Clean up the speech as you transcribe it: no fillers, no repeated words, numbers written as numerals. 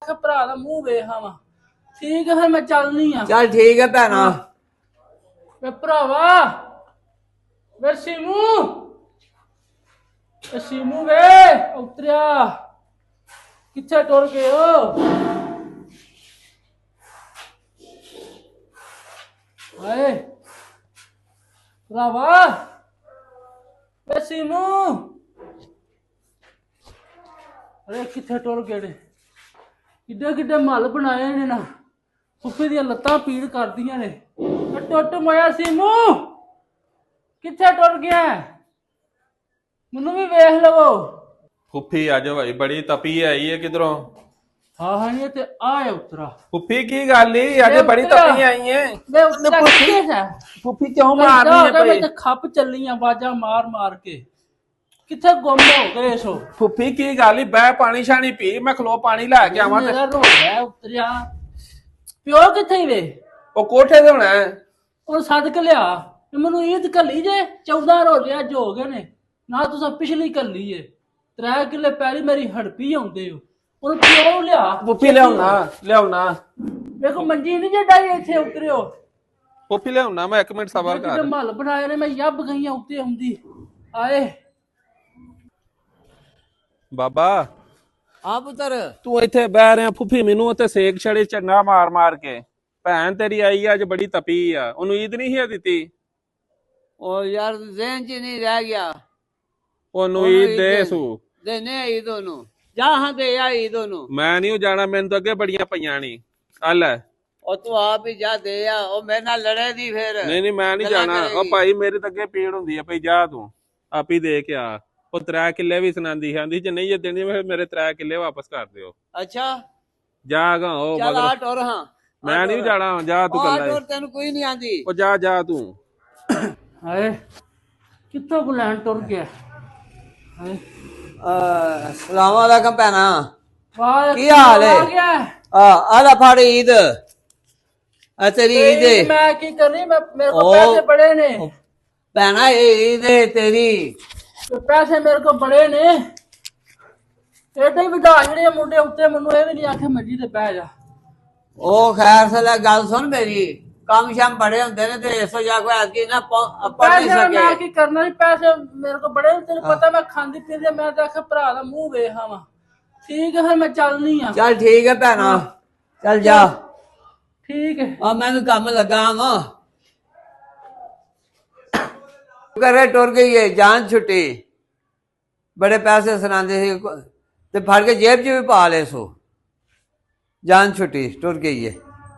आखे भरा दा मूंह वेखा वा ठीक है फिर मैं चलनी आ चल ठीक है भैना वे भरावा वे सीमू वे उतरिया किथे टुर गए हो हाय भरावा वे सीमू अरे किथे टुर गए ने किड्डे किड्डे मल बनाए ने ना फुफी दी लत्तां पीड़ करदियां ने टुट मोया सीमू किथे टुर गया मैनू भी वेख लवो फुफी आज भाई बड़ी तपी आई है किधरों हाँ हाँ ये ते आया उतरा फुफी की गल ही आज बड़ी तपी आई है मैं उतरा किथे है फुफी क्यों मार रही है मैं ते खप चली आवाजा मार मार के किथे गुम हो गए सो फुफी की गल ही बह पानी शानी पी मैं खलो पानी लैके आवां मेरा रोया उतरिया प्यो किथे वे ओ कोठे ते होना है ਉਹ ਸੱਦ ਕੇ ਲਿਆ ਮੈਨੂੰ ਈਦ ਕੱਲੀ ਜੇ 14 ਰੋਜ਼ੇ ਅੱਜ ਹੋ ਗਏ ਨੇ ਨਾ ਤੁਸੀਂ ਪਿਛਲੀ ਕੱਲੀ ਏ 3 ਕਿੱਲੇ ਪੈਲੀ ਮੇਰੀ ਹੜਪੀ ਆਉਂਦੇ ਹੋ ਉਹਨੂੰ ਪਿਓ ਲਿਆ फुफी लियाउना ਵੇਖੋ ਮੰਜੀ ਨਹੀਂ ਜੱਡਾਈ ਇੱਥੇ ਉਤਰਿਓ फुफी लियाउना मैं 1 मिनट सबर कर ਮਹੱਲ ਬਣਾਏ ਨੇ ਮੈਂ ਯੱਬ ਗਈਆਂ ਉੱਤੇ ਆਉਂਦੀ ਆਏ बाबा हाँ पुत्र तू इथे बह रहा फुफी मैनू उत्ते सेक छड़े चंगा मार मार के भैन तेरी आई अज बड़ी तपी आ ओनू ईद नहीं है दी और यार जहन च नहीं रह गया ओनू ईद दे सू देने ईद ओनू जा हाँ दे या ईद ओनू मैं नहीं जाना मैनू तो अगे बड़ियां पईयां नी अल और तू आप ही जा दे या और मेरे नाल लड़े दी फिर नहीं मैं नहीं गल्लां जाना ओ करेगी। भाई मेरी तो अगे पीड़ हुंदी है भई जा तू आप ही दे के आ ਉਹ 3 ਕਿੱਲੇ ਵੀ ਸੁਣਾਉਂਦੀ ਆਂਦੀ ਜੇ ਨਹੀਂ ਦੇਣੀ ਫਿਰ ਮੇਰੇ 3 ਕਿੱਲੇ ਵਾਪਸ ਕਰ ਦਿਓ अच्छा ਜਾਗਾ ਉਹ चल ਮਗਰ आठ और हाँ ਮੈਂ ਨਹੀਂ ਜਾਣਾ ਜਾ ਤੂੰ आठ ਕੱਲਾ और तेन कोई नहीं आंदी ਉਹ ਜਾ ਤੂੰ ਹਾਏ ਕਿੱਥੋਂ ਬੁਲਾਣ ਟੁਰ ਗਿਆ ਹਾਏ सलाम वालेकुम भैना ਵਾਹ ਕੀ ਹਾਲ ਏ? ਆ ਗਿਆ आला फाड़ ईद तेरी ईद है ਮੈਂ ਕੀ ਕਰਨੀ ਮੈਂ ਮੇਰੇ ਕੋਲ ओ, ਪੈਸੇ ਬੜੇ ਨੇ भैना ये ईद है तेरी ਪੈਸੇ ਮੇਰੇ ਕੋਲ ਬੜੇ ਨੇ ਏਡੇ ਹੀ ਵਧਾ ਜਿਹੜੇ ਮੁੰਡੇ ਉੱਤੇ ਮੈਨੂੰ ਇਹ ਵੀ ਨਹੀਂ ਆਖੇ ਮੱਜੀ ਤੇ ਬਹਿ ਜਾ ओ खैर सला गल सुन मेरी काम शाम बड़े होंगे ने ते इस वजह को ऐसी ना पढ़ नहीं ਪੈਸੇ ਮੈਂ सके ਕੀ ਕਰਨਾ ਸੀ ਪੈਸੇ ਮੇਰੇ ਕੋਲ ਬੜੇ ਨੇ ਤੈਨੂੰ ਪਤਾ ਮੈਂ ਖਾਂਦੀ ਪੀਂਦੀ ਮੈਂ ਤਾਂ ਆਖੇ ਭਰਾ ਦਾ ਮੂੰਹ ਵੇਖਾਂ ਵਾ ਠੀਕ ਹੈ ਫਿਰ ਮੈਂ ਚੱਲਨੀ ਆ चल ठीक है भैना चल जा ਠੀਕ ਹੈ मैंने काम लगा वा करे टुर गई है जान छुट्टी बड़े पैसे सुनाते थे फड़ के जेब च भी पा ले सो जान छुट्टी टुर गई है